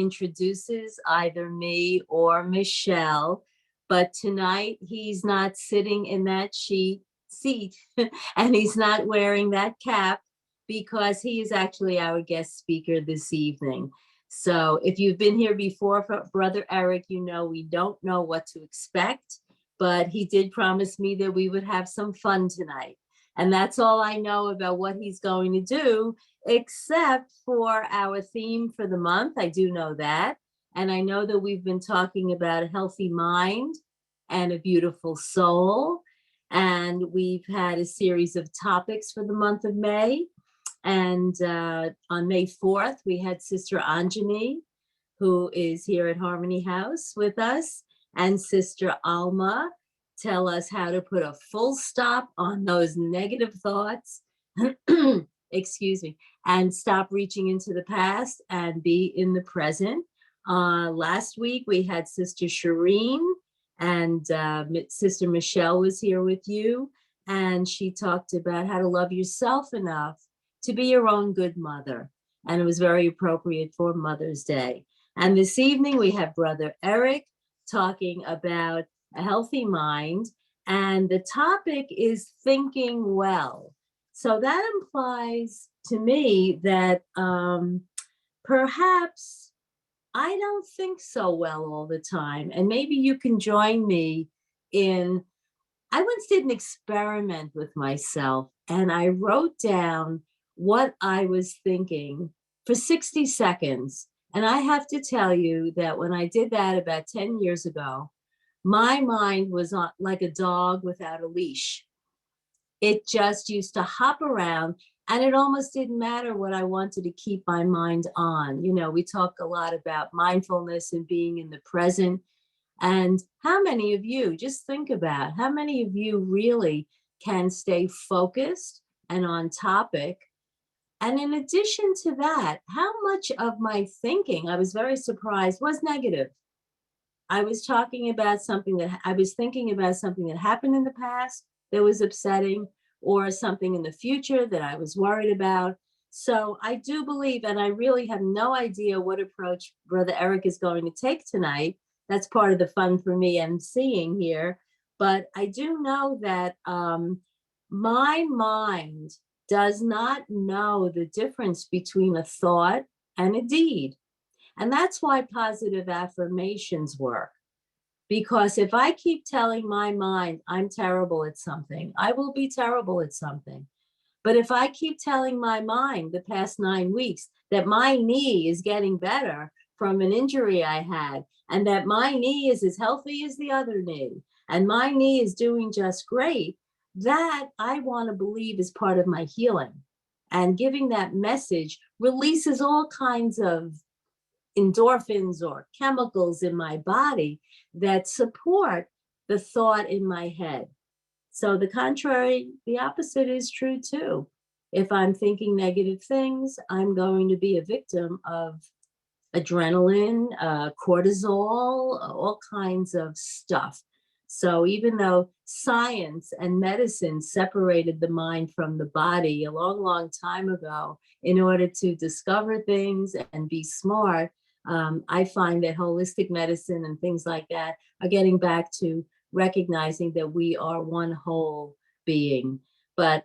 introduces either me or Michelle, but tonight he's not sitting in that seat and he's not wearing that cap because he is actually our guest speaker this evening. So if you've been here before, Brother Erik, you know we don't know what to expect, but he did promise me that we would have some fun tonight. And that's all I know about what he's going to do, except for our theme for the month. I do know that. And I know that we've been talking about a healthy mind and a beautiful soul. And we've had a series of topics for the month of May. And on May 4th, we had Sister Anjani, who is here at Harmony House with us, and Sister Alma tell us how to put a full stop on those negative thoughts, excuse me, and stop reaching into the past and be in the present. Last week, we had Sister Shireen, and Sister Michelle was here with you, and she talked about how to love yourself enough to be your own good mother. And it was very appropriate for Mother's Day. And this evening, we have Brother Erik talking about a healthy mind. And the topic is thinking well. So that implies to me that perhaps I don't think so well all the time. And maybe you can join me in, I once did an experiment with myself and I wrote down what I was thinking for 60 seconds. And I have to tell you that when I did that about 10 years ago, my mind was on like a dog without a leash. It just used to hop around and it almost didn't matter what I wanted to keep my mind on. You know, we talk a lot about mindfulness and being in the present. And how many of you, just think about how many of you really can stay focused and on topic. And in addition to that, how much of my thinking, I was very surprised, was negative. I was talking about something that I was thinking about something that happened in the past that was upsetting, or something in the future that I was worried about. So I do believe, and I really have no idea what approach Brother Erik is going to take tonight. That's part of the fun for me emceeing here. But I do know that my mind does not know the difference between a thought and a deed. And that's why positive affirmations work. Because if I keep telling my mind I'm terrible at something, I will be terrible at something. But if I keep telling my mind the past 9 weeks that my knee is getting better from an injury I had, and that my knee is as healthy as the other knee, and my knee is doing just great, that I want to believe is part of my healing. And giving that message releases all kinds of endorphins or chemicals in my body that support the thought in my head. So the contrary, the opposite is true too. If I'm thinking negative things, I'm going to be a victim of adrenaline, cortisol, all kinds of stuff. So even though science and medicine separated the mind from the body a long, long time ago in order to discover things and be smart, I find that holistic medicine and things like that are getting back to recognizing that we are one whole being. But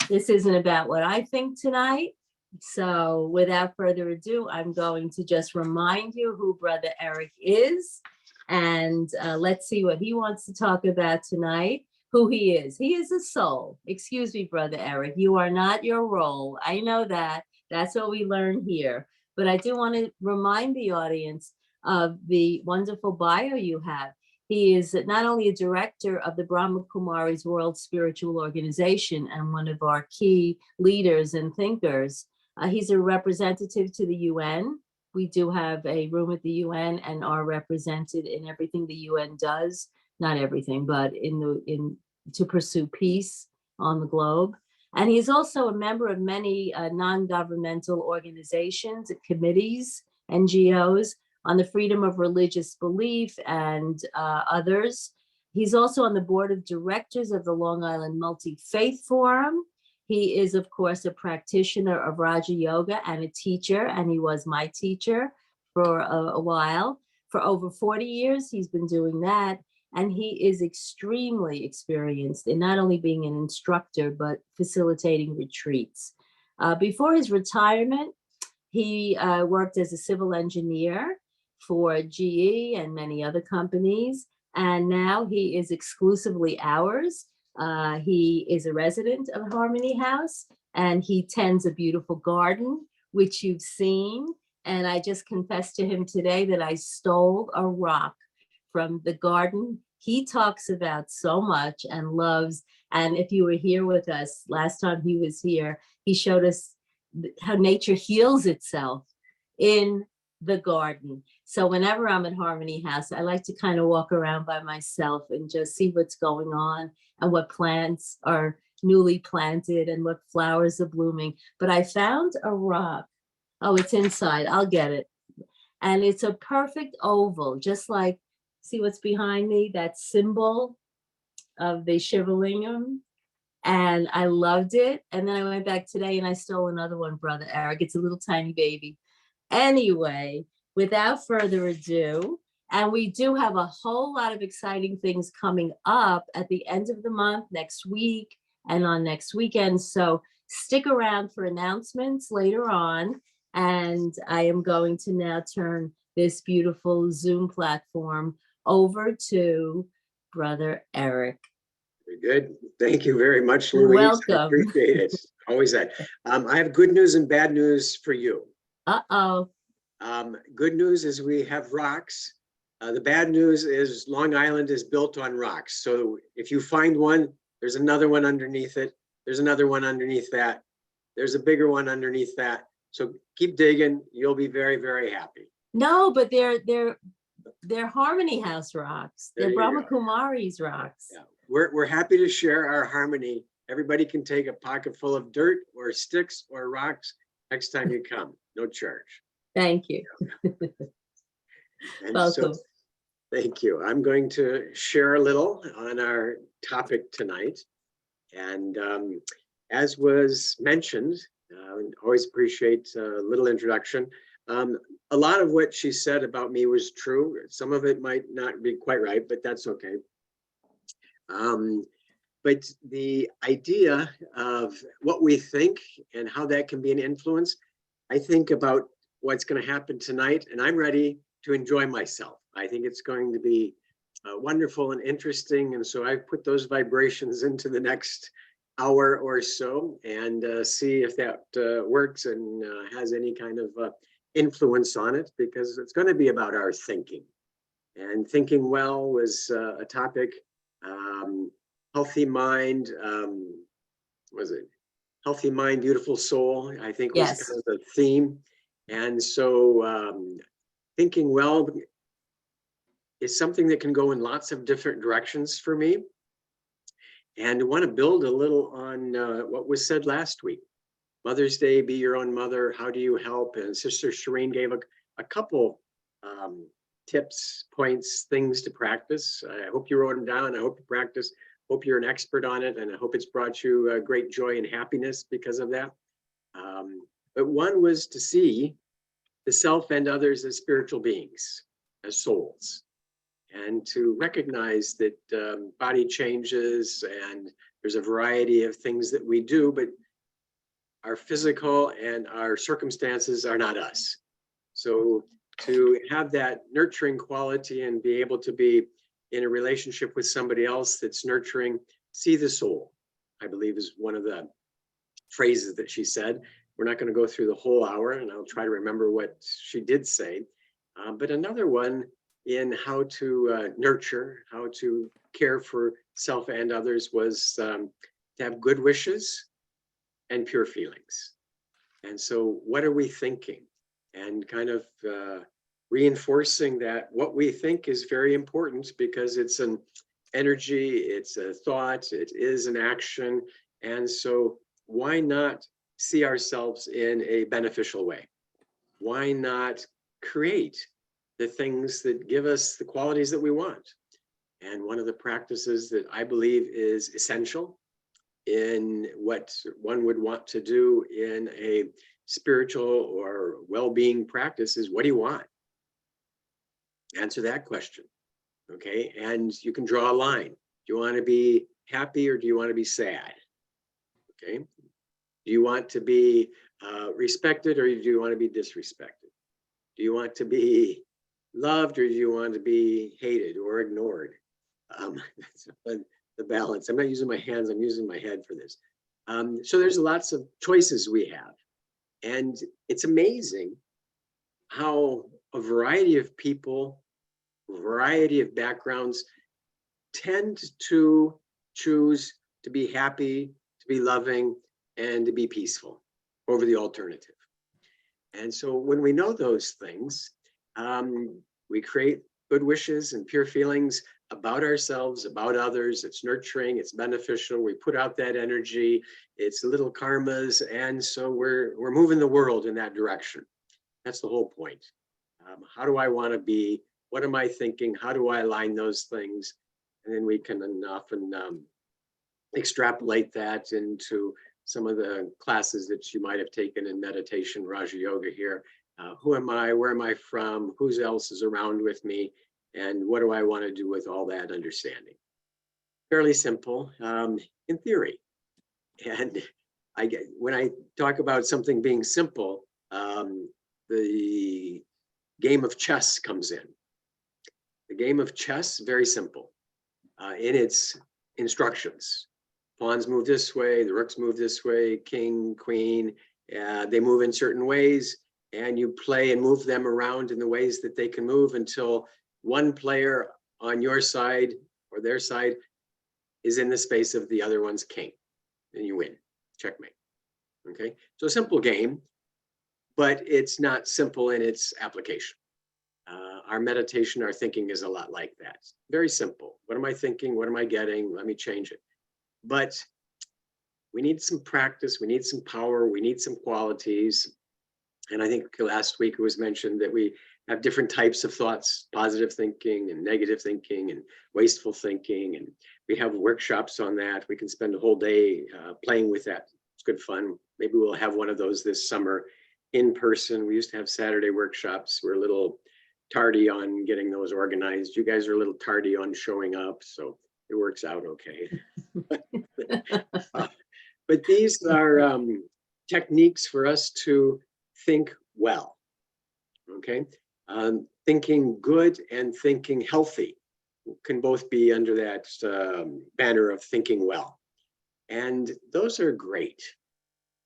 this isn't about what I think tonight. So without further ado, I'm going to just remind you who Brother Erik is. And let's see what he wants to talk about tonight, who he is. He is a soul. Excuse me, Brother Erik, you are not your role. I know that. That's what we learn here. But I do want to remind the audience of the wonderful bio you have. He is not only a director of the Brahma Kumaris World Spiritual Organization and one of our key leaders and thinkers. He's a representative to the UN. We do have a room at the UN and are represented in everything the UN does, not everything, but to pursue peace on the globe. And he's also a member of many non-governmental organizations, committees, NGOs, on the freedom of religious belief and others. He's also on the board of directors of the Long Island Multi-Faith Forum. He is, of course, a practitioner of Raja Yoga and a teacher, and he was my teacher for a while. For over 40 years, he's been doing that. And he is extremely experienced in not only being an instructor, but facilitating retreats. Before his retirement, he worked as a civil engineer for GE and many other companies. And now he is exclusively ours. He is a resident of Harmony House, and he tends a beautiful garden, which you've seen. And I just confessed to him today that I stole a rock from the garden he talks about so much and loves. And if you were here with us last time he was here, he showed us how nature heals itself in the garden. So whenever I'm at Harmony House, I like to kind of walk around by myself and just see what's going on and what plants are newly planted and what flowers are blooming. But I found a rock. Oh, it's inside. I'll get it. And it's a perfect oval, just like, see what's behind me? That symbol of the Shivalingam. And I loved it. And then I went back today and I stole another one, Brother Erik. It's a little tiny baby. Anyway, without further ado, and we do have a whole lot of exciting things coming up at the end of the month, next week, and on next weekend. So stick around for announcements later on. And I am going to now turn this beautiful Zoom platform over to Brother Erik. Very good. Thank you very much, Louise. Welcome. I appreciate it. Always that. I have good news and bad news for you. Uh-oh. Good news is we have rocks. The bad news is Long Island is built on rocks. So if you find one, there's another one underneath it. There's another one underneath that. There's a bigger one underneath that. So keep digging. You'll be very, very happy. No, but they're Harmony House rocks. They're Brahma Kumaris rocks. Yeah. We're happy to share our harmony. Everybody can take a pocket full of dirt or sticks or rocks next time you come. No charge. Thank you. Welcome. So, thank you. I'm going to share a little on our topic tonight. And as was mentioned, always appreciate a little introduction. A lot of what she said about me was true. Some of it might not be quite right, but that's okay. But the idea of what we think and how that can be an influence, I think about what's going to happen tonight, and I'm ready to enjoy myself. I think it's going to be wonderful and interesting, and so I've put those vibrations into the next hour or so and see if that works and has any kind of influence on it, because it's going to be about our thinking. And thinking well was a topic. Healthy mind, was it? Healthy mind, beautiful soul, I think was kind of the theme. And so thinking well is something that can go in lots of different directions for me. And I want to build a little on what was said last week. Mother's Day, be your own mother. How do you help? And Sister Shireen gave a couple tips, points, things to practice. I hope you wrote them down. I hope you practice. Hope you're an expert on it. And I hope it's brought you great joy and happiness because of that. But one was to see the self and others as spiritual beings, as souls. And to recognize that body changes and there's a variety of things that we do, but our physical and our circumstances are not us. So to have that nurturing quality and be able to be in a relationship with somebody else that's nurturing, see the soul, I believe is one of the phrases that she said. We're not going to go through the whole hour, and I'll try to remember what she did say. But another one in how to nurture, how to care for self and others was to have good wishes and pure feelings. And so what are we thinking? And kind of reinforcing that what we think is very important, because it's an energy, it's a thought, it is an action. And so why not see ourselves in a beneficial way? Why not create the things that give us the qualities that we want? And one of the practices that I believe is essential in what one would want to do in a spiritual or well-being practice is, what do you want? Answer that question. Okay, and you can draw a line. Do you want to be happy or do you want to be sad? Okay, do you want to be respected or do you want to be disrespected? Do you want to be loved or do you want to be hated or ignored? That's the balance. I'm not using my hands, I'm using my head for this. So there's lots of choices we have. And it's amazing how a variety of people, a variety of backgrounds tend to choose to be happy, to be loving, and to be peaceful over the alternative. And so when we know those things, we create good wishes and pure feelings about ourselves, about others. It's nurturing, it's beneficial. We put out that energy, it's little karmas. And so we're moving the world in that direction. That's the whole point. How do I want to be? What am I thinking? How do I align those things? And then we can often extrapolate that into some of the classes that you might have taken in meditation, Raja Yoga here. Who am I? Where am I from? Who else is around with me? And what do I want to do with all that understanding? Fairly simple in theory. And when I talk about something being simple, the game of chess comes in. The game of chess, very simple in its instructions. Pawns move this way, the rooks move this way, king, queen, they move in certain ways, and you play and move them around in the ways that they can move until one player on your side or their side is in the space of the other one's king, and you win, checkmate. Okay, so simple game, but it's not simple in its application. Our meditation, our thinking is a lot like that. Very simple. What am I thinking? What am I getting? Let me change it. But we need some practice, we need some power, we need some qualities. And I think last week it was mentioned that we have different types of thoughts, positive thinking and negative thinking and wasteful thinking. And we have workshops on that. We can spend a whole day playing with that. It's good fun. Maybe we'll have one of those this summer in person. We used to have Saturday workshops. We're a little tardy on getting those organized. You guys are a little tardy on showing up, so it works out okay. But these are techniques for us to think well, okay? Thinking good and thinking healthy can both be under that banner of thinking well. And those are great,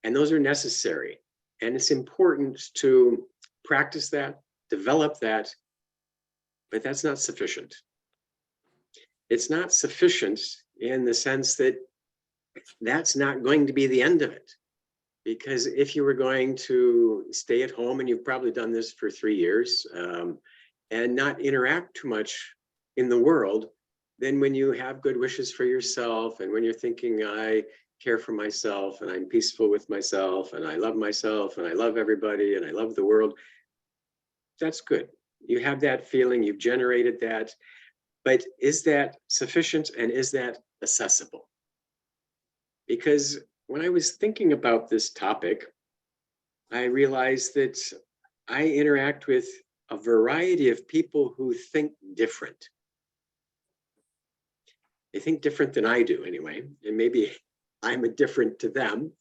and those are necessary. And it's important to practice that, develop that, but that's not sufficient. It's not sufficient in the sense that that's not going to be the end of it. Because if you were going to stay at home, and you've probably done this for 3 years, and not interact too much in the world, then when you have good wishes for yourself, and when you're thinking, I care for myself, and I'm peaceful with myself, and I love myself, and I love everybody, and I love the world, that's good. You have that feeling, you've generated that, but is that sufficient and is that accessible? Because when I was thinking about this topic, I realized that I interact with a variety of people who think different. They think different than I do anyway, and maybe I'm a different to them,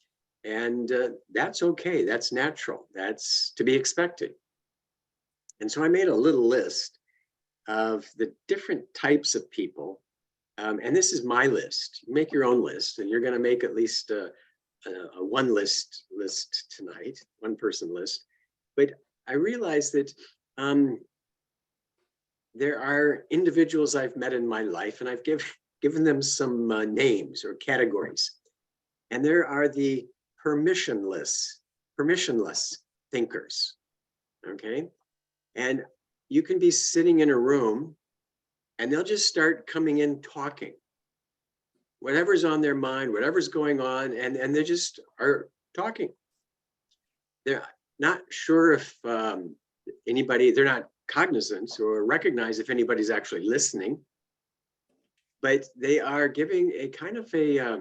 and that's okay, that's natural, that's to be expected. And so I made a little list of the different types of people, and this is my list. You make your own list, and you're going to make at least a one list tonight, one person list. But I realized that there are individuals I've met in my life, and I've given them some names or categories. And there are the permissionless thinkers, okay? And you can be sitting in a room and they'll just start coming in talking. Whatever's on their mind, whatever's going on, and they just are talking. They're not sure if they're not cognizant or recognize if anybody's actually listening, but they are giving a kind of a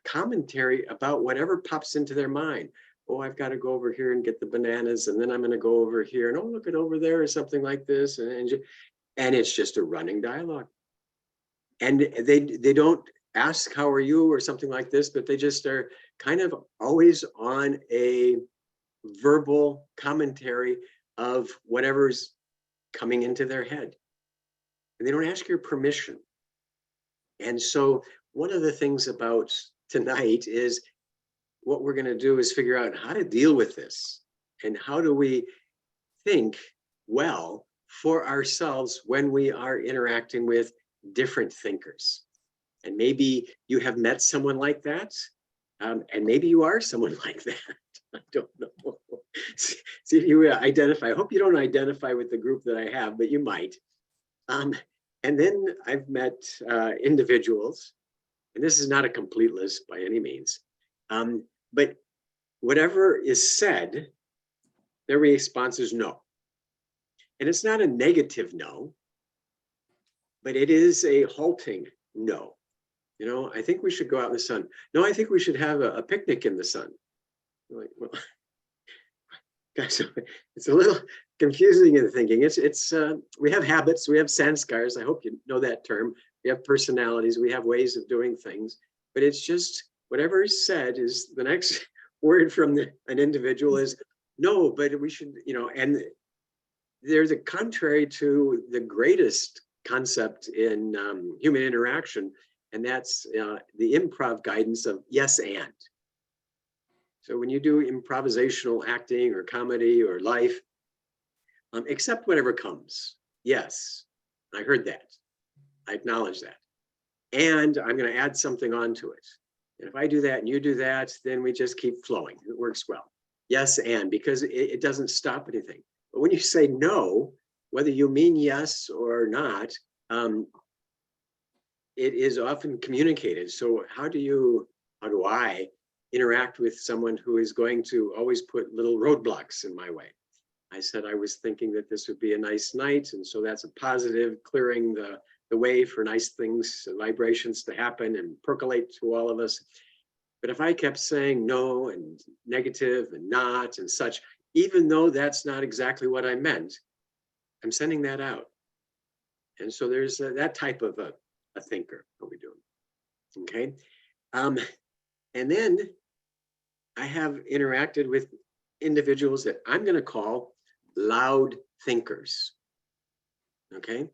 commentary about whatever pops into their mind. Oh, I've got to go over here and get the bananas, and then I'm going to go over here, and oh, look at over there, or something like this. And it's just a running dialogue. And they don't ask, how are you, or something like this, but they just are kind of always on a verbal commentary of whatever's coming into their head. And they don't ask your permission. And so one of the things about tonight is what we're going to do is figure out how to deal with this, and how do we think well for ourselves when we are interacting with different thinkers. And maybe you have met someone like that, and maybe you are someone like that. I don't know. See if you identify. I hope you don't identify with the group that I have, but you might. And then I've met individuals, and this is not a complete list by any means, but whatever is said, their response is no. And it's not a negative no, but it is a halting no. You know, I think we should go out in the sun. No, I think we should have a picnic in the sun. I'm like, well, guys, it's a little confusing in thinking. We have habits, we have sanskars. I hope you know that term. We have personalities, we have ways of doing things, but it's just whatever is said is the next word from an individual is no, but we should, you know, and there's a contrary to the greatest concept in human interaction, and that's the improv guidance of yes and. So when you do improvisational acting or comedy or life, accept whatever comes. Yes, I heard that. I acknowledge that. And I'm going to add something onto it. And if I do that and you do that, then we just keep flowing. It works well. Yes, and, because it doesn't stop anything. But when you say no, whether you mean yes or not, it is often communicated. So how do I interact with someone who is going to always put little roadblocks in my way? I said I was thinking that this would be a nice night, and so that's a positive, clearing the way for nice things, vibrations to happen and percolate to all of us. But if I kept saying no and negative and not and such, even though that's not exactly what I meant, I'm sending that out. And so there's that type of a thinker. What we doing? Okay. And then I have interacted with individuals that I'm going to call loud thinkers. Okay.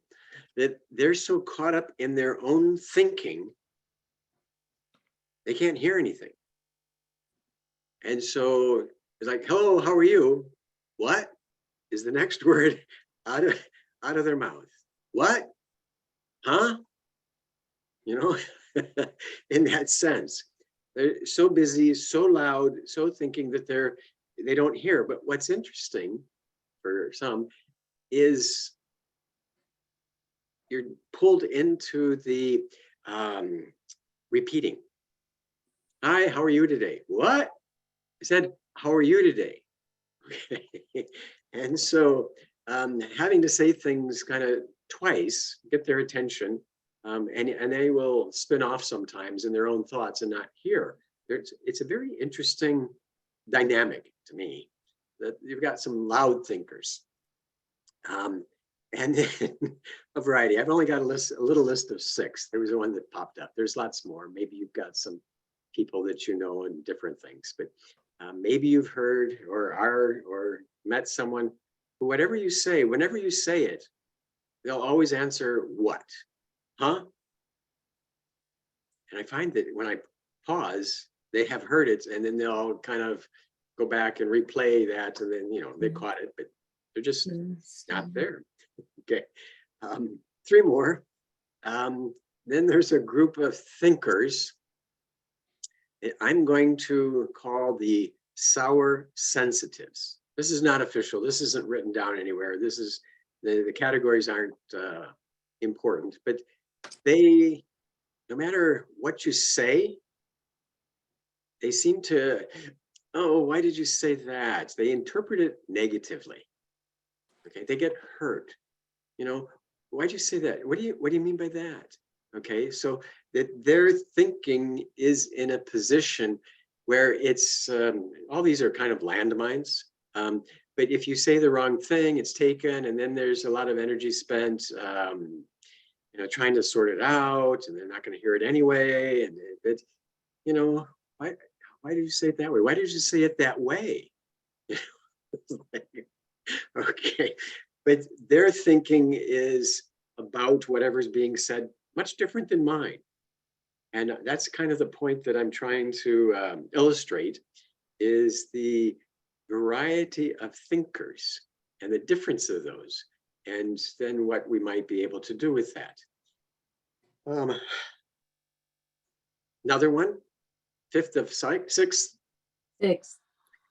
That they're so caught up in their own thinking, they can't hear anything. And so it's like, hello, how are you? What is the next word out of their mouth? What? Huh? You know, in that sense. They're so busy, so loud, so thinking that they don't hear. But what's interesting for some is you're pulled into the repeating. Hi, how are you today? What? I said, how are you today? Okay. And so having to say things kind of twice, get their attention, and they will spin off sometimes in their own thoughts and not hear. It's a very interesting dynamic to me, that you've got some loud thinkers. And then a variety. I've only got a little list of 6. There was one that popped up. There's lots more. Maybe you've got some people that you know and different things, but maybe you've heard or met someone who, whatever you say, whenever you say it, they'll always answer what? Huh? And I find that when I pause, they have heard it, and then they'll kind of go back and replay that, and then, you know, they caught it, but they're just not there. Okay. 3 more. Then there's a group of thinkers that I'm going to call the sour sensitives. This is not official. This isn't written down anywhere. This is the categories aren't important, but they, no matter what you say, they seem to, oh, why did you say that? They interpret it negatively. Okay, they get hurt. You know, why'd you say that? What do you mean by that? Okay, so that their thinking is in a position where it's all these are kind of landmines, But if you say the wrong thing, it's taken, and then there's a lot of energy spent, trying to sort it out, and they're not going to hear it anyway. And why did you say it that way? Why did you say it that way? Okay, but their thinking is about whatever's being said much different than mine. And that's kind of the point that I'm trying to illustrate, is the variety of thinkers and the difference of those, and then what we might be able to do with that. Another one, fifth of sixth. Sixth.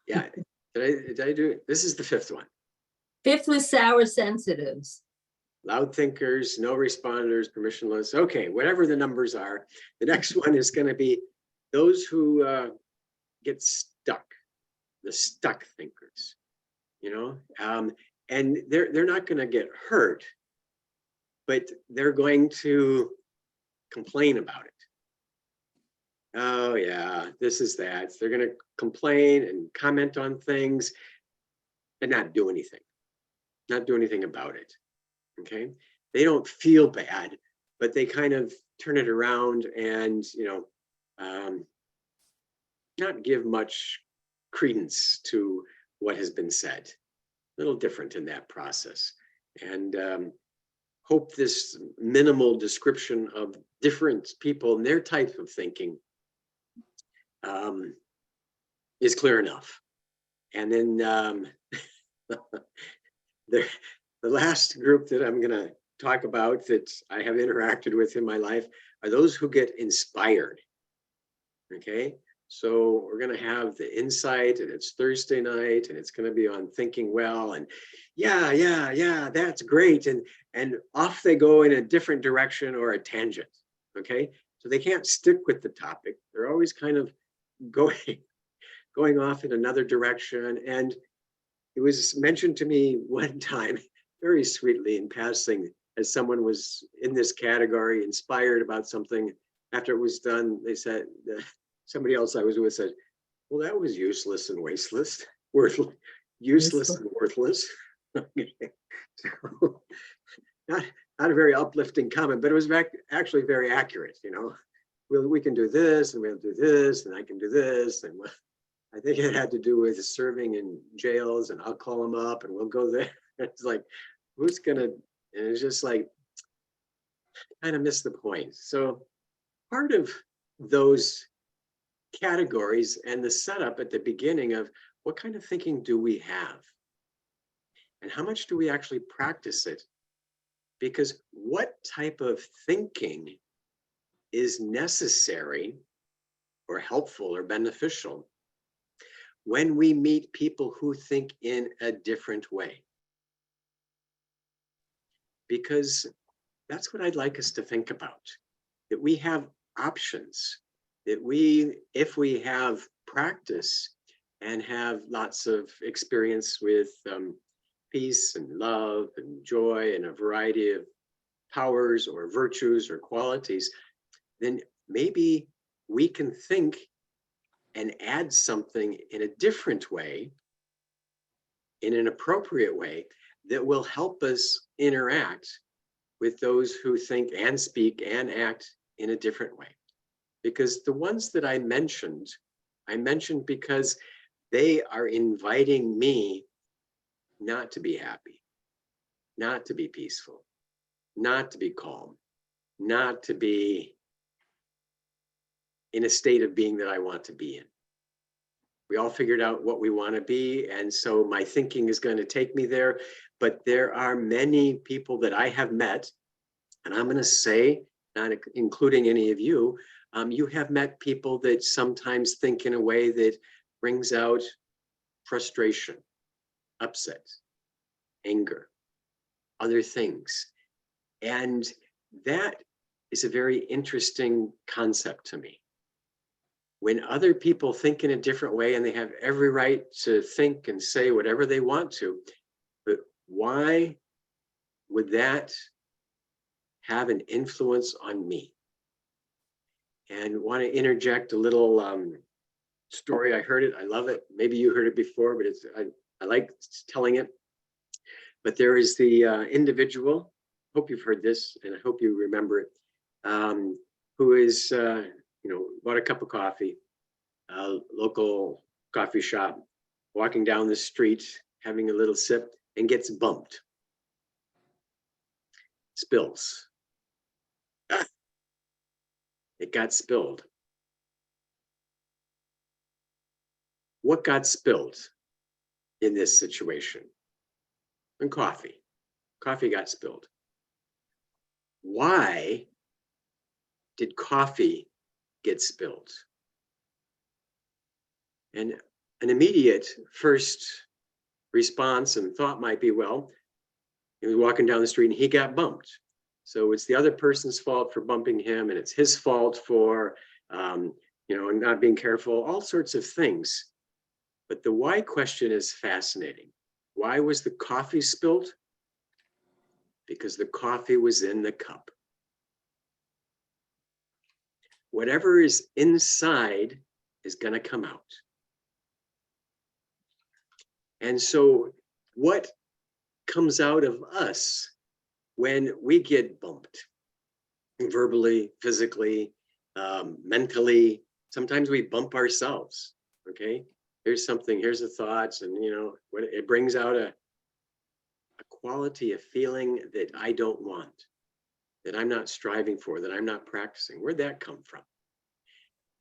Yeah, did I do it? This is the fifth one. Fifth was sour sensitives. Loud thinkers, no responders, permissionless. Okay, whatever the numbers are. The next one is going to be those who get stuck, the stuck thinkers, and they're not going to get hurt, but they're going to complain about it. Oh yeah, this is that. They're going to complain and comment on things and not do anything about it. Okay, they don't feel bad, but they kind of turn it around and not give much credence to what has been said. A little different in that process. And hope this minimal description of different people and their type of thinking is clear enough. And then the last group that I'm going to talk about that I have interacted with in my life are those who get inspired. Okay, so we're going to have the insight, and it's Thursday night, and it's going to be on thinking well, and yeah, that's great, and off they go in a different direction or a tangent. Okay, so they can't stick with the topic. They're always kind of going off in another direction. And it was mentioned to me one time, very sweetly in passing, as someone was in this category, inspired about something. After it was done, they said, somebody else I was with said, well, that was useless and wasteless, useless and worthless. So, not a very uplifting comment, but it was actually very accurate. We can do this, and we'll do this, and I can do this. And I think it had to do with serving in jails, and I'll call them up and we'll go there. It's like, who's gonna, and it's just like, kind of missed the point. So part of those categories and the setup at the beginning of what kind of thinking do we have? And how much do we actually practice it? Because what type of thinking is necessary or helpful or beneficial when we meet people who think in a different way? Because that's what I'd like us to think about, that we have options, that if we have practice and have lots of experience with peace and love and joy and a variety of powers or virtues or qualities, then maybe we can think and add something in a different way, in an appropriate way, that will help us interact with those who think and speak and act in a different way. Because the ones that I mentioned because they are inviting me not to be happy, not to be peaceful, not to be calm, not to be in a state of being that I want to be in. We all figured out what we want to be, and so my thinking is going to take me there. But there are many people that I have met, and I'm going to say, not including any of you, you have met people that sometimes think in a way that brings out frustration, upset, anger, other things. And that is a very interesting concept to me. When other people think in a different way, and they have every right to think and say whatever they want to, but why would that have an influence on me? And want to interject a little story. I heard it, I love it. Maybe you heard it before, but I like telling it, but there is the individual, hope you've heard this and I hope you remember it, who is, bought a cup of coffee, local coffee shop, walking down the street, having a little sip, and gets bumped. Spills. It got spilled. What got spilled in this situation? And coffee. Coffee got spilled. Why did coffee get spilled? And an immediate first response and thought might be, well, he was walking down the street and he got bumped. So it's the other person's fault for bumping him, and it's his fault for, not being careful, all sorts of things. But the why question is fascinating. Why was the coffee spilled? Because the coffee was in the cup. Whatever is inside is going to come out. And so what comes out of us when we get bumped, verbally, physically, mentally? Sometimes we bump ourselves, okay? Here's something, here's the thoughts, and what it brings out a quality, a feeling that I don't want, that I'm not striving for, that I'm not practicing. Where'd that come from?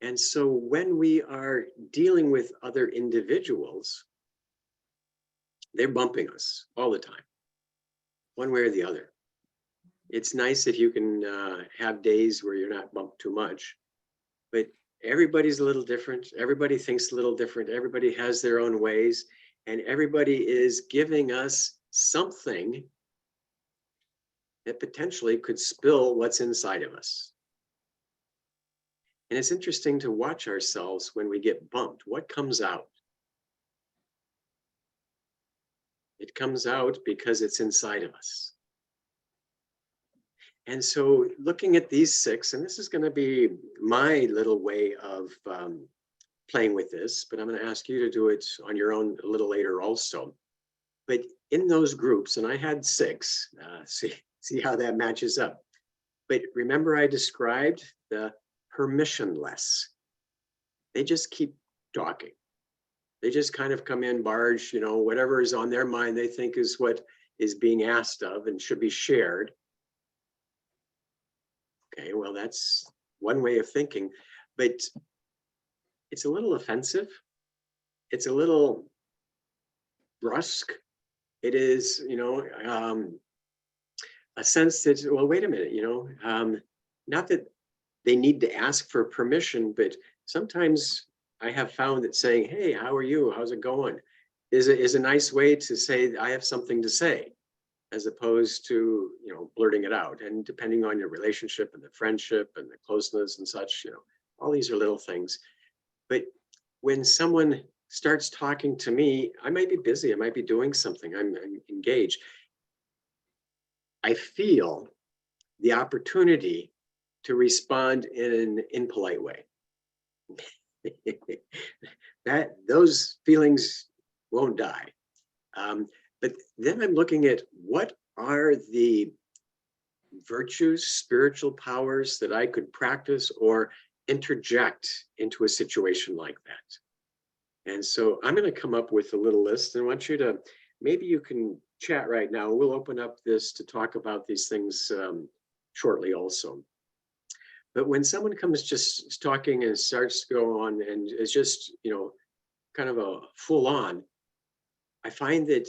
And so when we are dealing with other individuals, they're bumping us all the time, one way or the other. It's nice if you can have days where you're not bumped too much, but everybody's a little different. Everybody thinks a little different. Everybody has their own ways, and everybody is giving us something that potentially could spill what's inside of us. And it's interesting to watch ourselves when we get bumped. What comes out? It comes out because it's inside of us. And so looking at these 6, and this is going to be my little way of playing with this, but I'm going to ask you to do it on your own a little later also. But in those groups, and I had 6, see how that matches up. But remember I described the permissionless. They just keep talking. They just kind of come in, barge, whatever is on their mind they think is what is being asked of and should be shared. Okay, well, that's one way of thinking, but it's a little offensive. It's a little brusque. It is, a sense that, well, wait a minute, not that they need to ask for permission, but sometimes I have found that saying, hey, how are you? How's it going? Is a nice way to say, I have something to say, as opposed to, blurting it out. And depending on your relationship and the friendship and the closeness and such, all these are little things. But when someone starts talking to me, I might be busy, I might be doing something, I'm engaged. I feel the opportunity to respond in an impolite way. Those feelings won't die. But then I'm looking at what are the virtues, spiritual powers that I could practice or interject into a situation like that. And so I'm going to come up with a little list, and I want you to, maybe you can chat right now. We'll open up this to talk about these things shortly also. But when someone comes just talking and starts to go on and is just, kind of a full on, I find that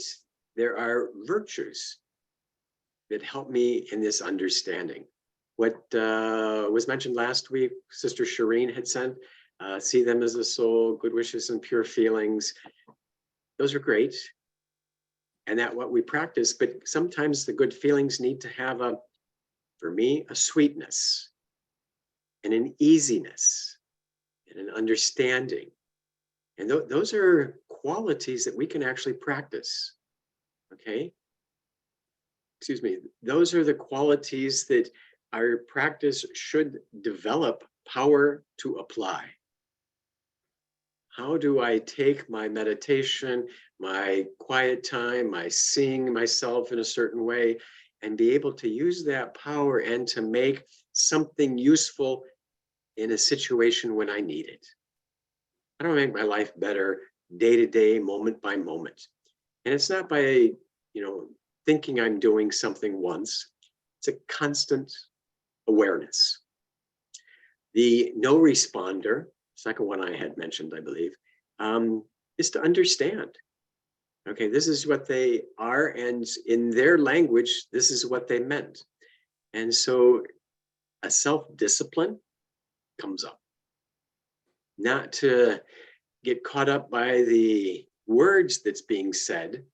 there are virtues that help me in this understanding. What was mentioned last week, Sister Shireen had sent, see them as a soul, good wishes and pure feelings. Those are great. And that's what we practice, but sometimes the good feelings need to have for me, a sweetness and an easiness and an understanding. And those are qualities that we can actually practice, okay? Excuse me, those are the qualities that our practice should develop power to apply. How do I take my meditation, my quiet time, my seeing myself in a certain way, and be able to use that power and to make something useful in a situation when I need it. How do I make my life better day to day, moment by moment? And it's not by, thinking I'm doing something once. It's a constant awareness. The no responder, second one I had mentioned, I believe, is to understand. Okay, this is what they are, and in their language, this is what they meant. And so a self-discipline comes up. Not to get caught up by the words that's being said,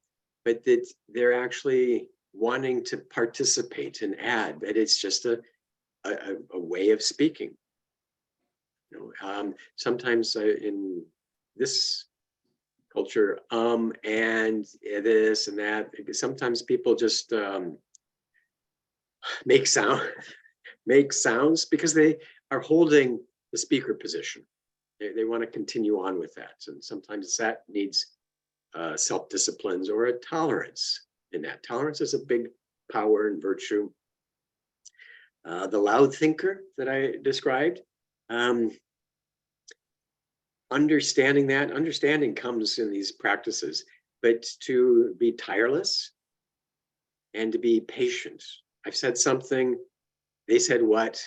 but that they're actually wanting to participate and add, that it's just a way of speaking. Sometimes in this culture, and this and that, sometimes people just make sounds because they are holding the speaker position. They want to continue on with that. And sometimes that needs self-disciplines or a tolerance in that. Tolerance is a big power and virtue. The loud thinker that I described, understanding comes in these practices, but to be tireless and to be patient. I've said something, they said what?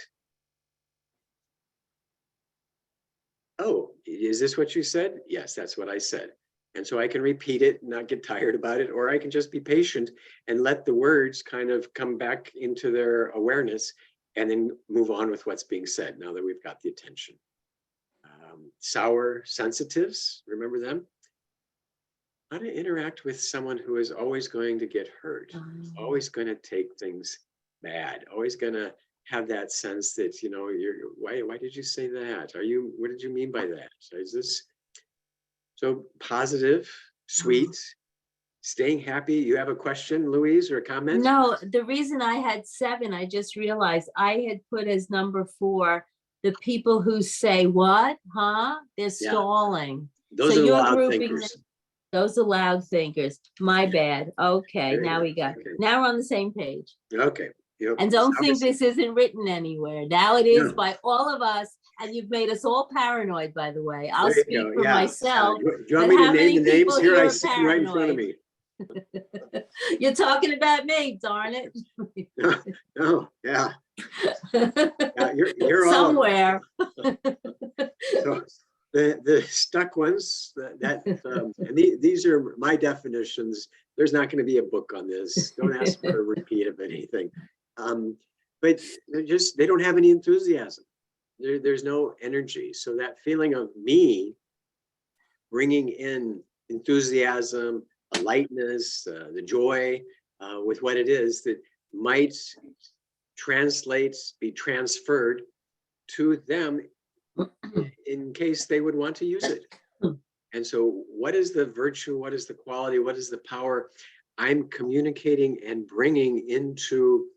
Oh, is this what you said? Yes, that's what I said. And so I can repeat it, not get tired about it, or I can just be patient and let the words kind of come back into their awareness and then move on with what's being said now that we've got the attention. Sour sensitives, remember them? How to interact with someone who is always going to get hurt, always going to take things bad, always going to have that sense that, why did you say that? What did you mean by that? Is this so positive, sweet, staying happy? You have a question, Louise, or a comment? No, the reason I had 7, I just realized I had put as number 4, the people who say what, huh? They're stalling. Those So are you're loud grouping thinkers. those are loud thinkers. My bad. Okay, now we got. Okay. Now we're on the same page. Okay. Yep. And don't think this isn't written anywhere. Now it is by all of us, and you've made us all paranoid. By the way, I'll speak for myself. Do you want me to name the names here? I see right in front of me. You're talking about me, darn it. No, yeah. You're somewhere. So the stuck ones and these are my definitions. There's not going to be a book on this. Don't ask for a repeat of anything. But they don't have any enthusiasm. There's no energy. So that feeling of me bringing in enthusiasm, a lightness, the joy with what it is that might be transferred to them in case they would want to use it. And so what is the virtue? What is the quality? What is the power I'm communicating and bringing into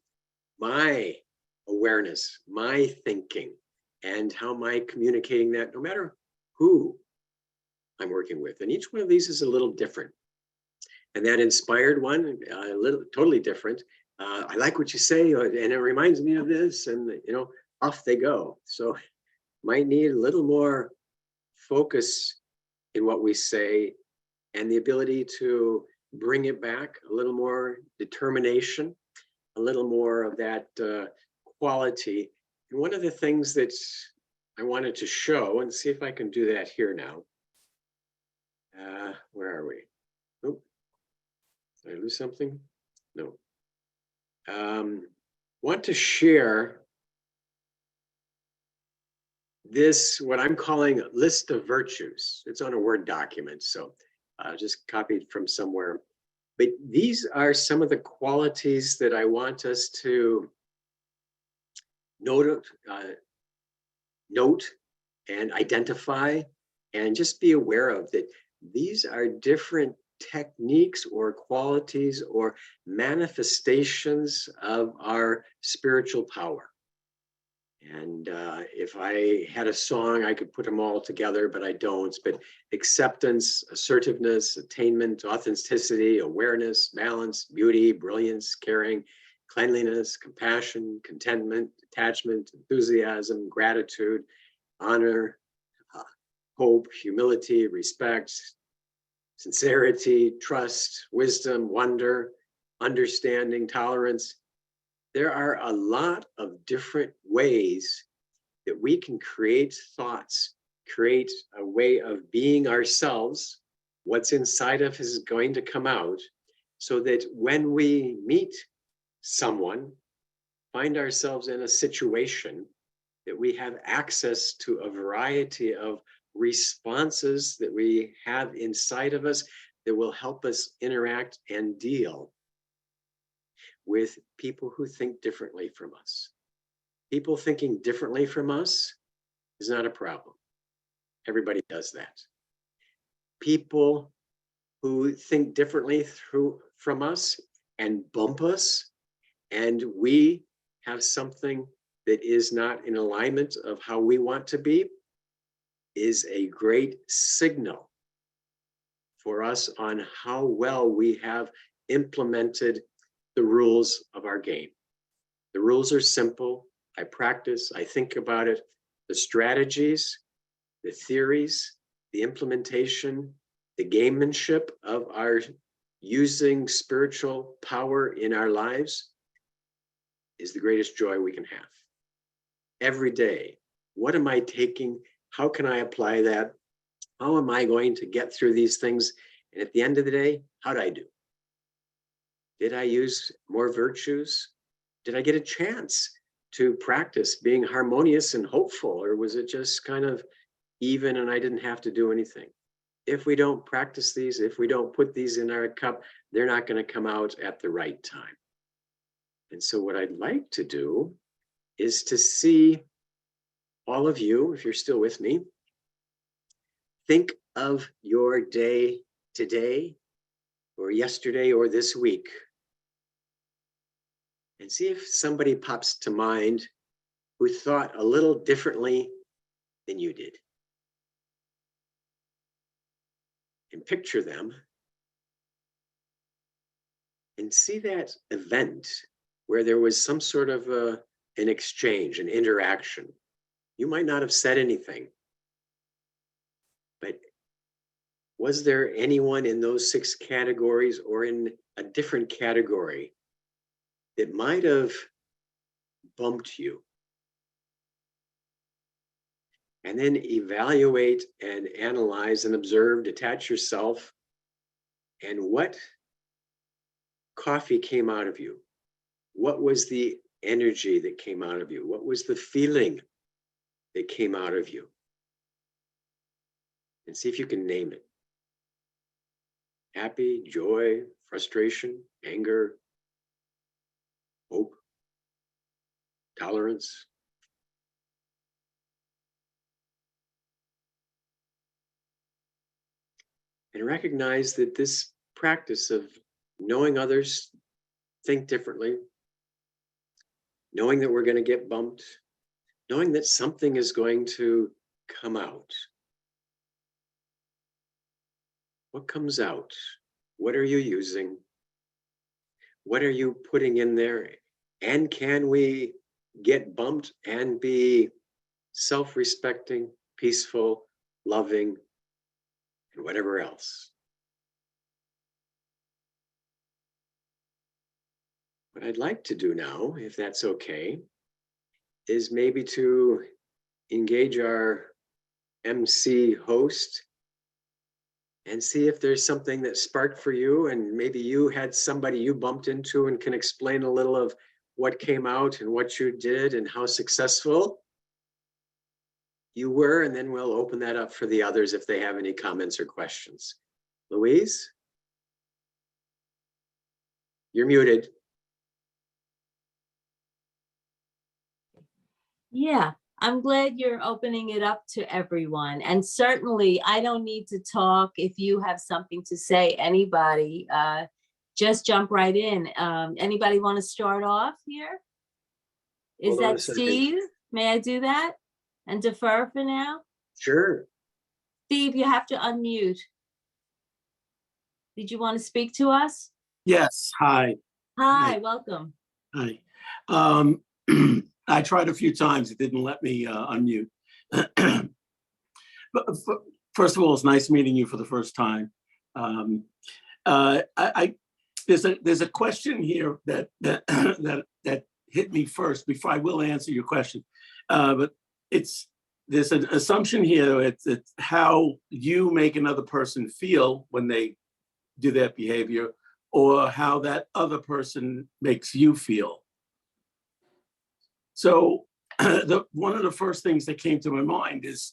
my awareness, my thinking, and how am I communicating that no matter who I'm working with? And each one of these is a little different. And that inspired one, a little totally different. I like what you say, and it reminds me of this, and off they go. So might need a little more focus in what we say and the ability to bring it back, a little more determination, a little more of that quality. And one of the things that I wanted to show, and see if I can do that here now. Where are we? Oh, did I lose something? No. Want to share this, what I'm calling a list of virtues. It's on a Word document, so just copied from somewhere. But these are some of the qualities that I want us to note and identify and just be aware of, that these are different techniques or qualities or manifestations of our spiritual power. And if I had a song, I could put them all together, but I don't. But acceptance, assertiveness, attainment, authenticity, awareness, balance, beauty, brilliance, caring, cleanliness, compassion, contentment, attachment, enthusiasm, gratitude, honor, hope, humility, respect, sincerity, trust, wisdom, wonder, understanding, tolerance. There are a lot of different ways that we can create thoughts, create a way of being ourselves. What's inside of us is going to come out, so that when we meet someone, find ourselves in a situation, that we have access to a variety of responses that we have inside of us that will help us interact and deal with people who think differently from us. People thinking differently from us is not a problem. Everybody does that. People who think differently from us and bump us, and we have something that is not in alignment of how we want to be, is a great signal for us on how well we have implemented the rules of our game. The rules are simple. I practice, I think about it. The strategies, the theories, the implementation, the gamemanship of our using spiritual power in our lives is the greatest joy we can have. Every day, what am I taking? How can I apply that? How am I going to get through these things? And at the end of the day, how did I do? Did I use more virtues? Did I get a chance to practice being harmonious and hopeful? Or was it just kind of even and I didn't have to do anything? If we don't practice these, if we don't put these in our cup, they're not going to come out at the right time. And so what I'd like to do is to see all of you, if you're still with me, think of your day today or yesterday or this week, and see if somebody pops to mind who thought a little differently than you did. And picture them and see that event where there was some sort of an exchange, an interaction. You might not have said anything, but was there anyone in those 6 categories or in a different category that might have bumped you? And then evaluate and analyze and observe, detach yourself, and what coffee came out of you? What was the energy that came out of you? What was the feeling that came out of you? And see if you can name it. Happy, joy, frustration, anger, hope, tolerance. And recognize that this practice of knowing others think differently, knowing that we're going to get bumped, knowing that something is going to come out. What comes out? What are you using? What are you putting in there? And can we get bumped and be self-respecting, peaceful, loving, and whatever else? What I'd like to do now, if that's okay, is maybe to engage our MC host and see if there's something that sparked for you, and maybe you had somebody you bumped into and can explain a little of what came out and what you did and how successful you were, and then we'll open that up for the others if they have any comments or questions. Louise? You're muted. Yeah, I'm glad you're opening it up to everyone. And certainly I don't need to talk. If you have something to say, anybody, just jump right in. Anybody want to start off here? Is Hold on a that second. Steve? May I do that and defer for now? Sure. Steve, you have to unmute. Did you want to speak to us? Yes, hi. Hi, welcome. Hi. I tried a few times, it didn't let me unmute. But first of all, it's nice meeting you for the first time. There's a question here that hit me first before I will answer your question. But there's an assumption here. It's how you make another person feel when they do that behavior, or how that other person makes you feel. So one of the first things that came to my mind is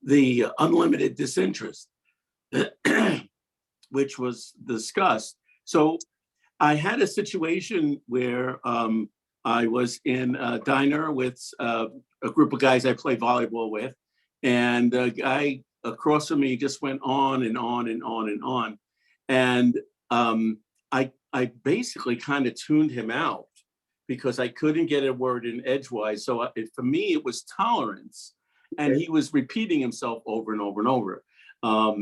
the unlimited disinterest, which was discussed. So I had a situation where I was in a diner with a group of guys I play volleyball with, and a guy across from me just went on and on and on and on. And I basically kind of tuned him out because I couldn't get a word in edgewise. So for me, it was tolerance. And he was repeating himself over and over and over. I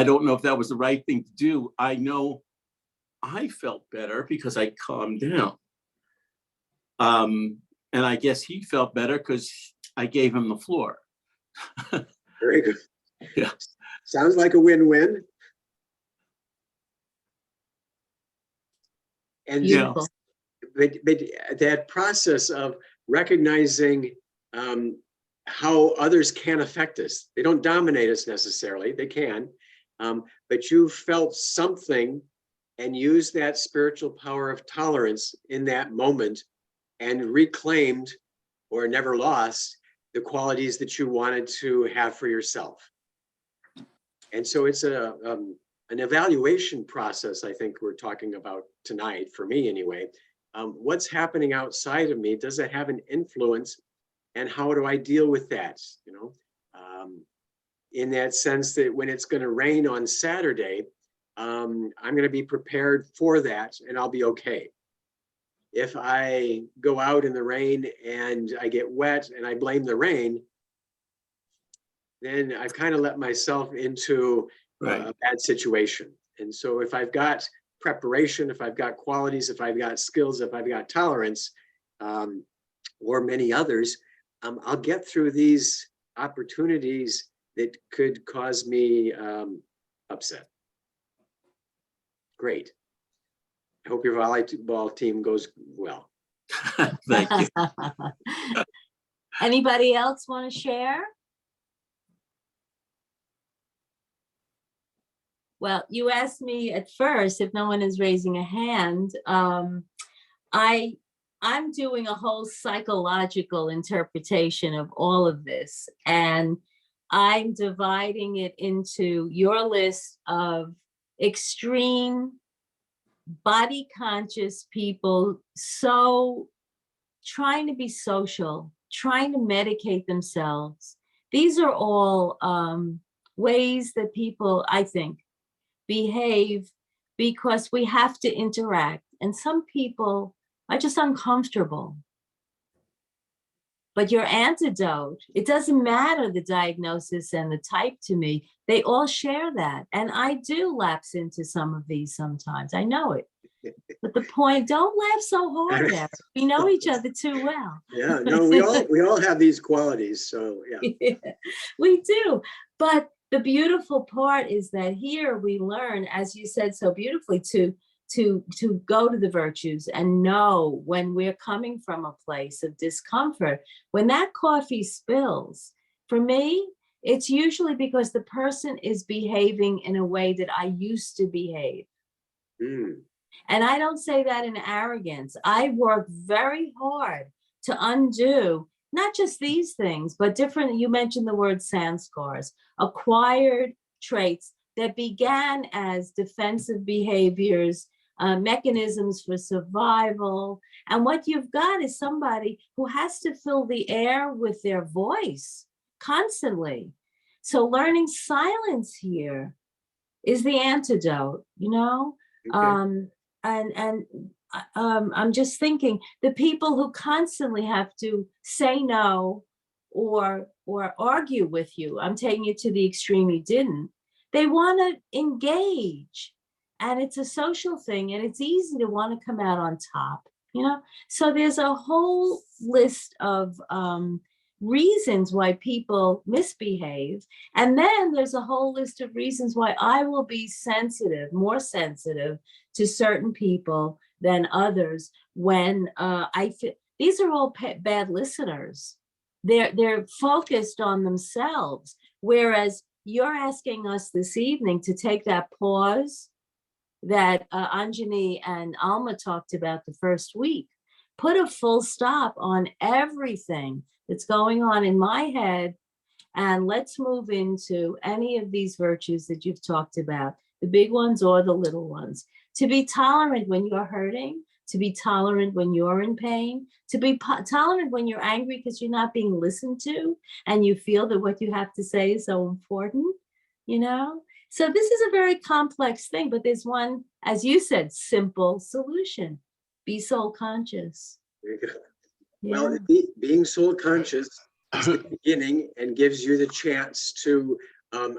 don't know if that was the right thing to do. I know I felt better because I calmed down. And I guess he felt better because I gave him the floor. Very good. Yeah. Sounds like a win-win. And Yeah. but that process of recognizing how others can affect us. They don't dominate us necessarily, they can, but you felt something and used that spiritual power of tolerance in that moment and reclaimed or never lost the qualities that you wanted to have for yourself. And so it's an evaluation process, I think we're talking about tonight, for me anyway. What's happening outside of me? Does it have an influence? And how do I deal with that? You know, in that sense that when it's going to rain on Saturday, I'm going to be prepared for that and I'll be okay. If I go out in the rain and I get wet and I blame the rain, then I've kind of let myself into a bad situation. And so if I've got preparation, if I've got qualities, if I've got skills, if I've got tolerance, or many others, I'll get through these opportunities that could cause me upset. Great. I hope your volleyball team goes well. Thank you. Anybody else want to share? Well, you asked me at first if no one is raising a hand. I'm doing a whole psychological interpretation of all of this, and I'm dividing it into your list of extreme body conscious people, so trying to be social, trying to medicate themselves. These are all ways that people, I think, behave because we have to interact. And some people are just uncomfortable. But your antidote, it doesn't matter the diagnosis and the type to me, they all share that. And I do lapse into some of these sometimes, I know it. But the point, don't laugh so hard, Eric. We know each other too well. Yeah, no, we all have these qualities, so yeah. Yeah, we do. But the beautiful part is that here we learn, as you said so beautifully, to go to the virtues and know when we're coming from a place of discomfort. When that coffee spills, for me, it's usually because the person is behaving in a way that I used to behave. And I don't say that in arrogance. I work very hard to undo not just these things, but different, you mentioned the word sanskars, acquired traits that began as defensive behaviors, mechanisms for survival. And what you've got is somebody who has to fill the air with their voice constantly. So learning silence here is the antidote, you know? Okay. And I'm just thinking the people who constantly have to say no or argue with you. I'm taking it to the extreme you didn't. They want to engage, and it's a social thing, and it's easy to want to come out on top, you know? So there's a whole list of reasons why people misbehave. And then there's a whole list of reasons why I will be sensitive, more sensitive to certain people than others when I feel these are all bad listeners. They're focused on themselves, whereas you're asking us this evening to take that pause that Anjani and Alma talked about the first week. Put a full stop on everything that's going on in my head, and let's move into any of these virtues that you've talked about, the big ones or the little ones. To be tolerant when you're hurting, to be tolerant when you're in pain, to be tolerant when you're angry because you're not being listened to and you feel that what you have to say is so important, you know? So this is a very complex thing, but there's one, as you said, simple solution. Be soul conscious. There you go. Yeah. Well, being soul conscious is the beginning and gives you the chance to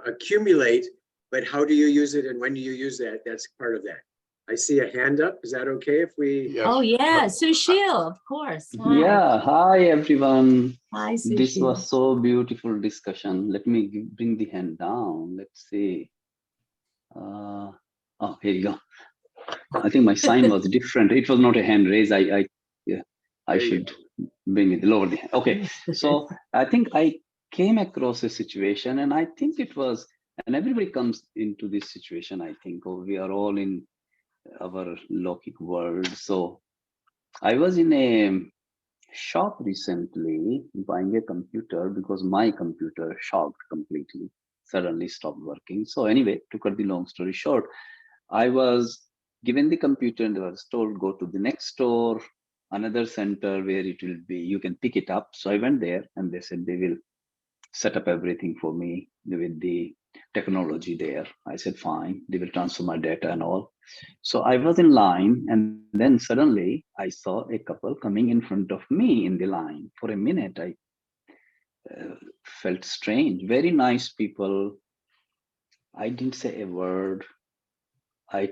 accumulate, but how do you use it and when do you use that? That's part of that. I see a hand up. Is that okay if we? Yes. Oh yeah, Sushil, of course. Hi. Yeah, hi everyone. Hi, This Sushil. was so beautiful discussion. Let me bring the hand down. Let's see. Oh, here you go. I think my sign was different. It was not a hand raise. I should bring it lower the hand. Okay, so I think I came across a situation, and I think it was, and everybody comes into this situation. I think, oh, we are all in our Lokik world. So I was in a shop recently buying a computer because my computer shocked completely, suddenly stopped working. So anyway, to cut the long story short, I was given the computer and I was told, go to the next store, another center where it will be, you can pick it up. So I went there and they said they will set up everything for me with the technology there. I said, fine, they will transfer my data and all. So I was in line, and then suddenly I saw a couple coming in front of me in the line. For a minute, I felt strange. Very nice people. I didn't say a word. I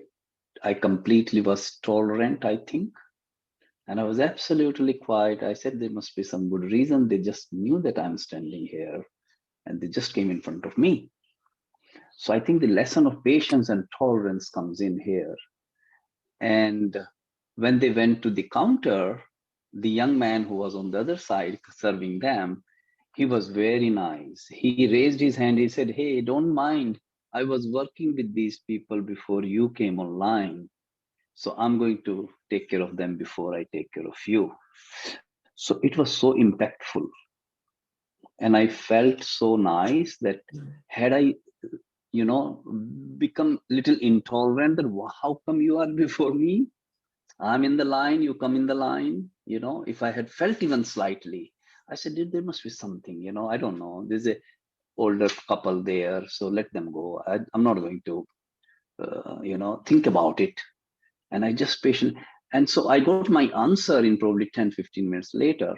completely was tolerant, I think. And I was absolutely quiet. I said, there must be some good reason. They just knew that I'm standing here and they just came in front of me. So I think the lesson of patience and tolerance comes in here. And when they went to the counter, the young man who was on the other side serving them, he was very nice. He raised his hand. He said, hey, don't mind. I was working with these people before you came online. So I'm going to take care of them before I take care of you. So it was so impactful. And I felt so nice that had I, become a little intolerant, that how come you are before me? I'm in the line, you come in the line. If I had felt even slightly, I said, there must be something, I don't know. There's a older couple there, so let them go. I'm not going to, think about it. And I just patiently, and so I got my answer in probably 10, 15 minutes later.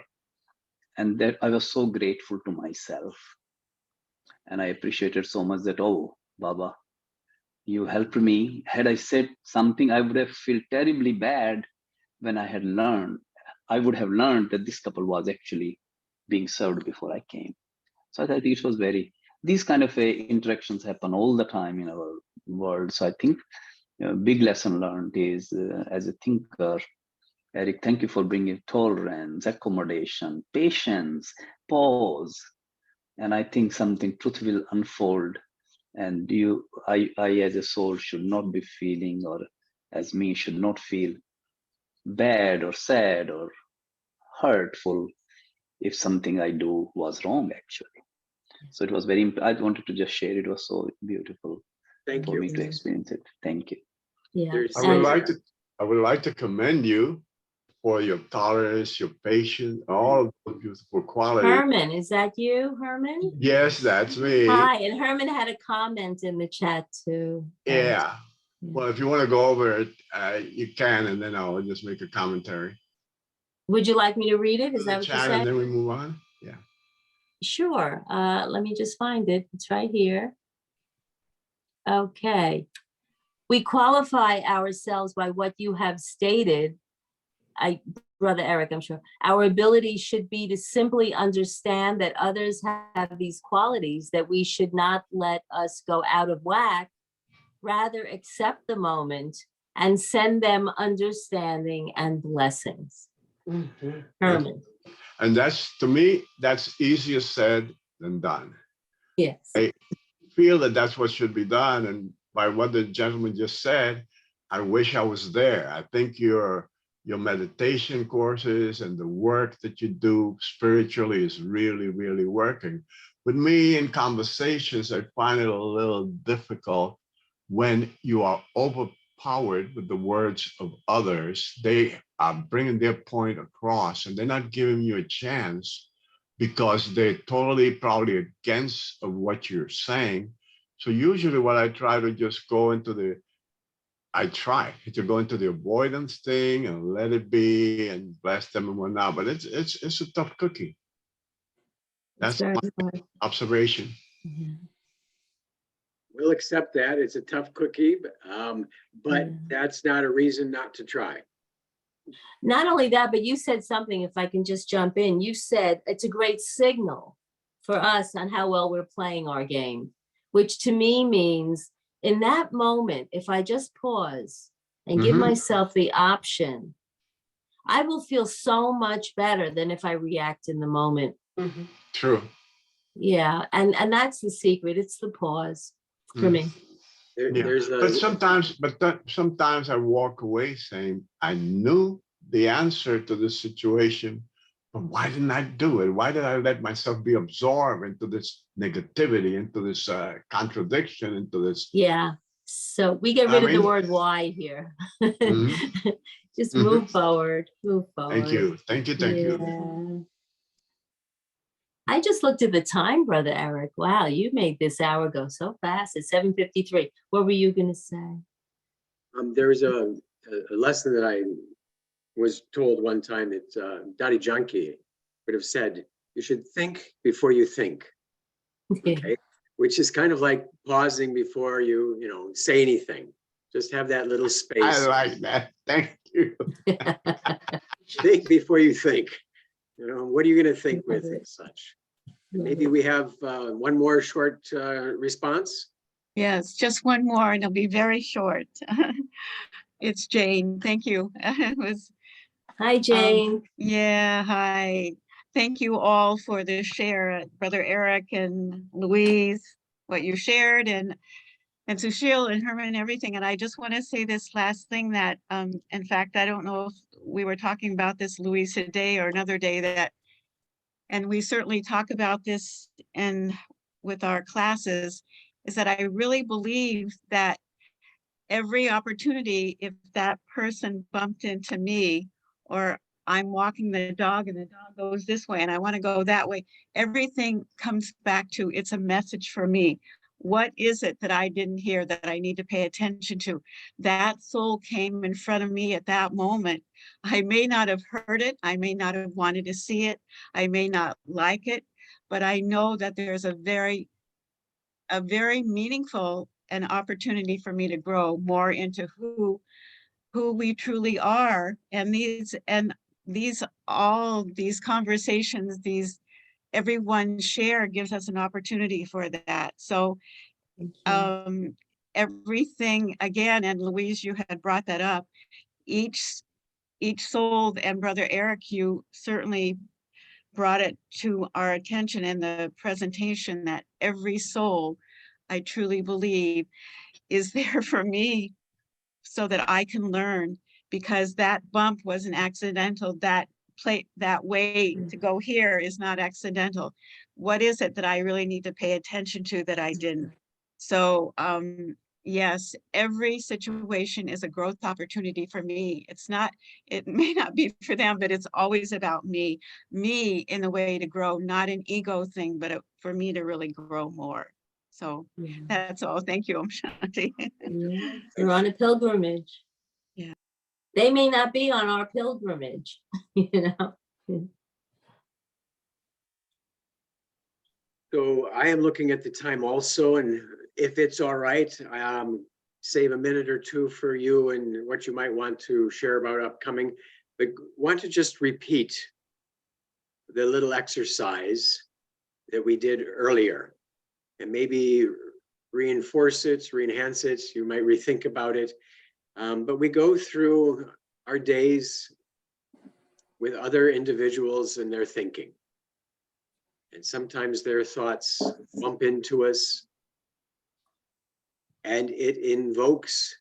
And that I was so grateful to myself. And I appreciated so much that, oh, Baba, you helped me. Had I said something, I would have felt terribly bad when I had learned. I would have learned that this couple was actually being served before I came. So I think it was these kind of interactions happen all the time in our world. So I think a big lesson learned is as a thinker, Erik, thank you for bringing tolerance, accommodation, patience, pause. And I think something truth will unfold. And I as a soul should not be feeling, or as me should not feel bad or sad or hurtful if something I do was wrong, actually. So it was I wanted to just share. It was so beautiful for me to experience it. Thank you. Yeah. I would like to commend you for your tolerance, your patience, all of those beautiful qualities. Herman, is that you, Herman? Yes, that's me. Hi, and Herman had a comment in the chat too. Yeah. Well, if you want to go over it, you can, and then I'll just make a commentary. Would you like me to read it? Is The that what you chat, and said? then we move on. Yeah. Sure. Let me just find it. It's right here. Okay. We qualify ourselves by what you have stated. Brother Erik, I'm sure. Our ability should be to simply understand that others have these qualities, that we should not let us go out of whack, rather accept the moment and send them understanding and blessings. Herman. And that's, to me, that's easier said than done. Yes. I feel that that's what should be done. And by what the gentleman just said, I wish I was there. I think your meditation courses and the work that you do spiritually is really, really working. With me in conversations, I find it a little difficult when you are overpowered with the words of others. They are bringing their point across and they're not giving you a chance because they're totally probably against of what you're saying. So usually what I try to just go into the avoidance thing and let it be and bless them and whatnot. But it's a tough cookie. That's my observation. We'll accept that. It's a tough cookie, but that's not a reason not to try. Not only that, but you said something, if I can just jump in, you said it's a great signal for us on how well we're playing our game, which to me means in that moment, if I just pause and give myself the option, I will feel so much better than if I react in the moment. True. Yeah, and that's the secret. It's the pause for me. But sometimes I walk away saying, I knew the answer to this situation, but why didn't I do it? Why did I let myself be absorbed into this negativity, into this contradiction, into this? Yeah, so we get rid of the word why here. Just move forward, move forward. Thank you. I just looked at the time, Brother Erik. Wow, you made this hour go so fast. It's 7:53. What were you going to say? There was a lesson that I was told one time that Daddy Janki would have said, you should think before you think. Okay, which is kind of like pausing before you say anything. Just have that little space. I like that. Thank you. Think before you think. What are you going to think with and such? Maybe we have one more short response. Yes, just one more, and it'll be very short. It's Jane. Thank you. Hi, Jane. Yeah, hi. Thank you all for the share, Brother Erik and Louise, what you shared, and Sushil and Herman and everything. And I just want to say this last thing that, in fact, I don't know if we were talking about this, Louise, today or another day, and we certainly talk about this with our classes, is that I really believe that every opportunity, if that person bumped into me, or I'm walking the dog and the dog goes this way and I want to go that way, everything comes back to, it's a message for me. What is it that I didn't hear that I need to pay attention to? That soul came in front of me at that moment. I may not have heard it. I may not have wanted to see it. I may not like it, but I know that there's a very meaningful an opportunity for me to grow more into who we truly are. And all these conversations, everyone share gives us an opportunity for that. So everything again, and Louise, you had brought that up, each soul, and Brother Erik, you certainly brought it to our attention in the presentation, that every soul, I truly believe, is there for me so that I can learn, because that bump wasn't accidental. That way to go here is not accidental. What is it that I really need to pay attention to that I didn't? So yes, every situation is a growth opportunity for me. It may not be for them, but it's always about me in a way to grow, not an ego thing, but for me to really grow more. So Yeah. that's all. Thank you, Om Shanti. Yeah. We're on a pilgrimage. Yeah. They may not be on our pilgrimage, you know. So I am looking at the time also, and if it's all right, save a minute or two for you and what you might want to share about upcoming, but want to just repeat the little exercise that we did earlier and maybe reinforce it, re-enhance it. You might rethink about it. But we go through our days with other individuals and their thinking. And sometimes their thoughts bump into us and it invokes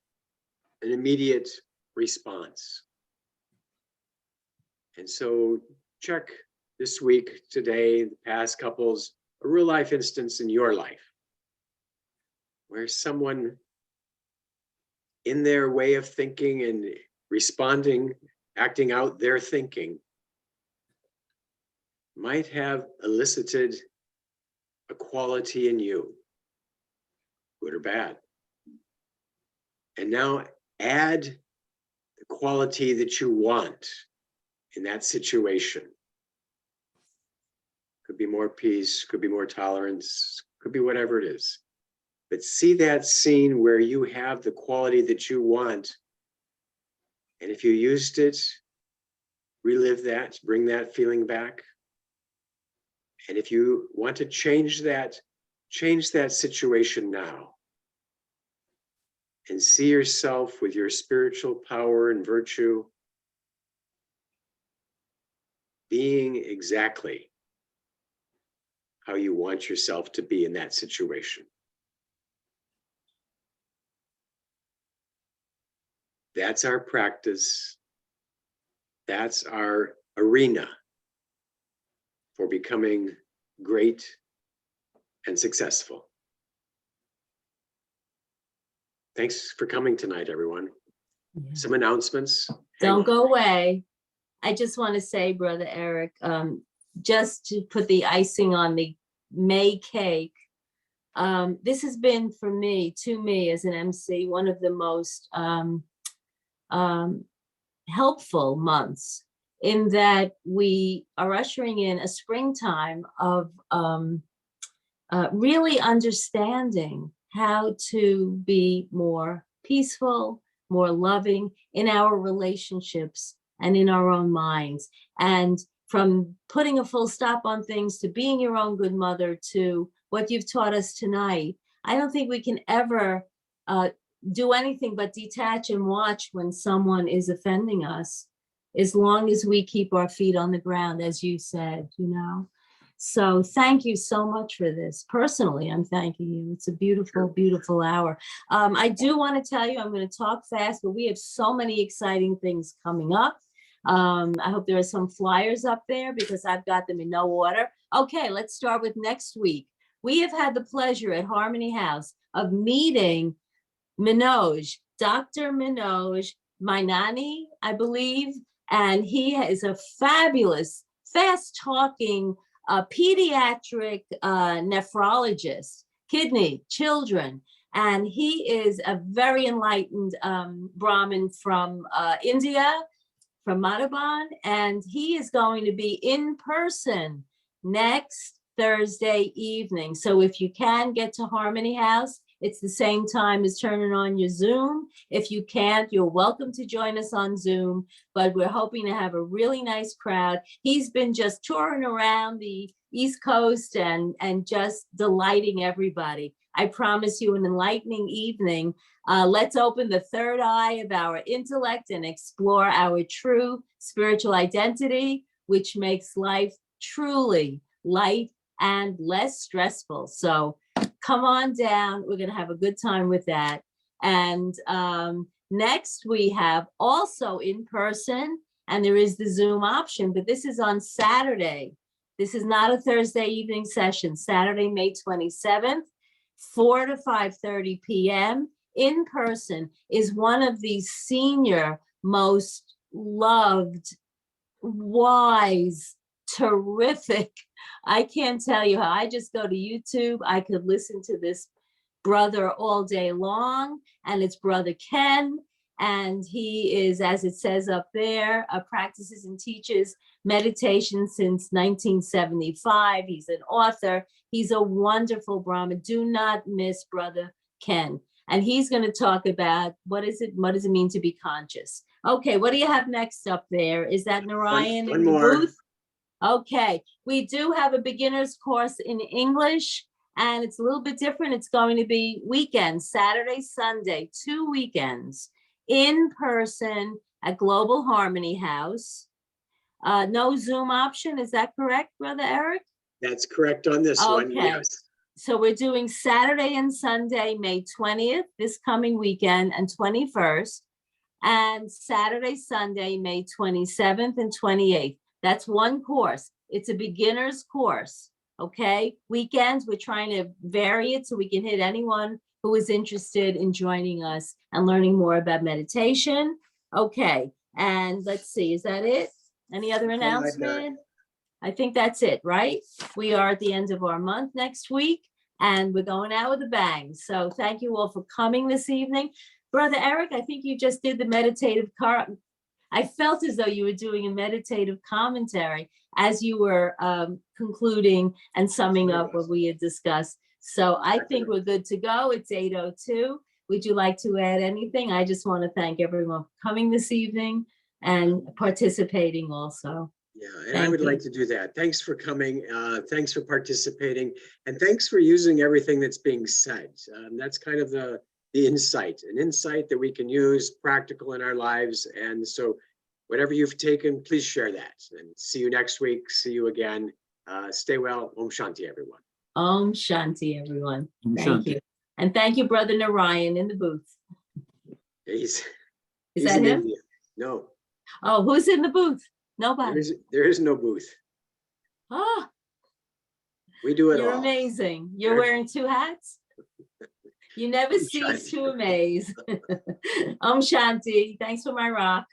an immediate response. And so check this week, today, the past couples, a real life instance in your life where someone in their way of thinking and responding, acting out their thinking, might have elicited a quality in you, good or bad. And now add the quality that you want in that situation. Could be more peace, could be more tolerance, could be whatever it is. But see that scene where you have the quality that you want. And if you used it, relive that, bring that feeling back. And if you want to change that situation now. And see yourself with your spiritual power and virtue being exactly how you want yourself to be in that situation. That's our practice. That's our arena for becoming great and successful. Thanks for coming tonight, everyone. Yeah. Some announcements. Don't go away. I just want to say, Brother Erik, just to put the icing on the May cake, this has been for me, to me as an MC, one of the most helpful months, in that we are ushering in a springtime of really understanding how to be more peaceful, more loving in our relationships and in our own minds. And from putting a full stop on things to being your own good mother to what you've taught us tonight, I don't think we can ever do anything but detach and watch when someone is offending us, as long as we keep our feet on the ground, as you said, you know. So thank you so much for this. Personally, I'm thanking you. It's a beautiful, beautiful hour. I do want to tell you, I'm going to talk fast, but we have so many exciting things coming up. I hope there are some flyers up there because I've got them in no order. Okay, let's start with next week. We have had the pleasure at Harmony House of meeting Manoj, Dr. Manoj Mainani, I believe, and he is a fabulous, fast-talking pediatric nephrologist, kidney, children, and he is a very enlightened Brahmin from India, from Madhaban, and he is going to be in person next Thursday evening. So if you can get to Harmony House, it's the same time as turning on your Zoom. If you can't, you're welcome to join us on Zoom, but we're hoping to have a really nice crowd. He's been just touring around the East Coast and just delighting everybody. I promise you an enlightening evening. Let's open the third eye of our intellect and explore our true spiritual identity, which makes life truly light and less stressful. So come on down. We're going to have a good time with that. And next we have also in person, and there is the Zoom option, but this is on Saturday. This is not a Thursday evening session. Saturday, May 27th, 4 to 5:30 p.m. in person is one of the senior, most loved, wise, terrific. I can't tell you how I just go to YouTube. I could listen to this brother all day long, and it's Brother Ken. And he is, as it says up there, practices and teaches meditation since 1975. He's an author. He's a wonderful Brahma. Do not miss Brother Ken. And he's going to talk about what does it mean to be conscious. Okay, what do you have next up there? Is that Narayan in the booth? Okay, we do have a beginner's course in English, and it's a little bit different. It's going to be weekends, Saturday, Sunday, 2 weekends, in person at Global Harmony House. No Zoom option, is that correct, Brother Erik? That's correct on this one, yes. So we're doing Saturday and Sunday, May 20th, this coming weekend, and 21st, and Saturday, Sunday, May 27th and 28th. That's one course. It's a beginner's course, okay? Weekends, we're trying to vary it so we can hit anyone who is interested in joining us and learning more about meditation. Okay, and let's see, is that it? Any other announcement? I think that's it, right? We are at the end of our month next week, and we're going out with a bang. So thank you all for coming this evening. Brother Erik, I think you just did the meditative I felt as though you were doing a meditative commentary as you were concluding and summing up what we had discussed. So I think we're good to go. It's 8:02. Would you like to add anything? I just want to thank everyone for coming this evening and participating also. Yeah, and I would like to do that. Thanks for coming. Thanks for participating. And thanks for using everything that's being said. That's kind of the insight, an insight that we can use practical in our lives. And so whatever you've taken, please share that. And see you next week. See you again. Stay well. Om Shanti, everyone. Om Shanti, everyone. Om Thank Shanti. you. And thank you, Brother Narayan in the booth. Is that in him? India. No. Oh, who's in the booth? Nobody. There is no booth. Oh, We do it you're all. amazing. You're wearing two hats? You never Om cease Shanti. to amaze. Om Shanti. Thanks for my rock.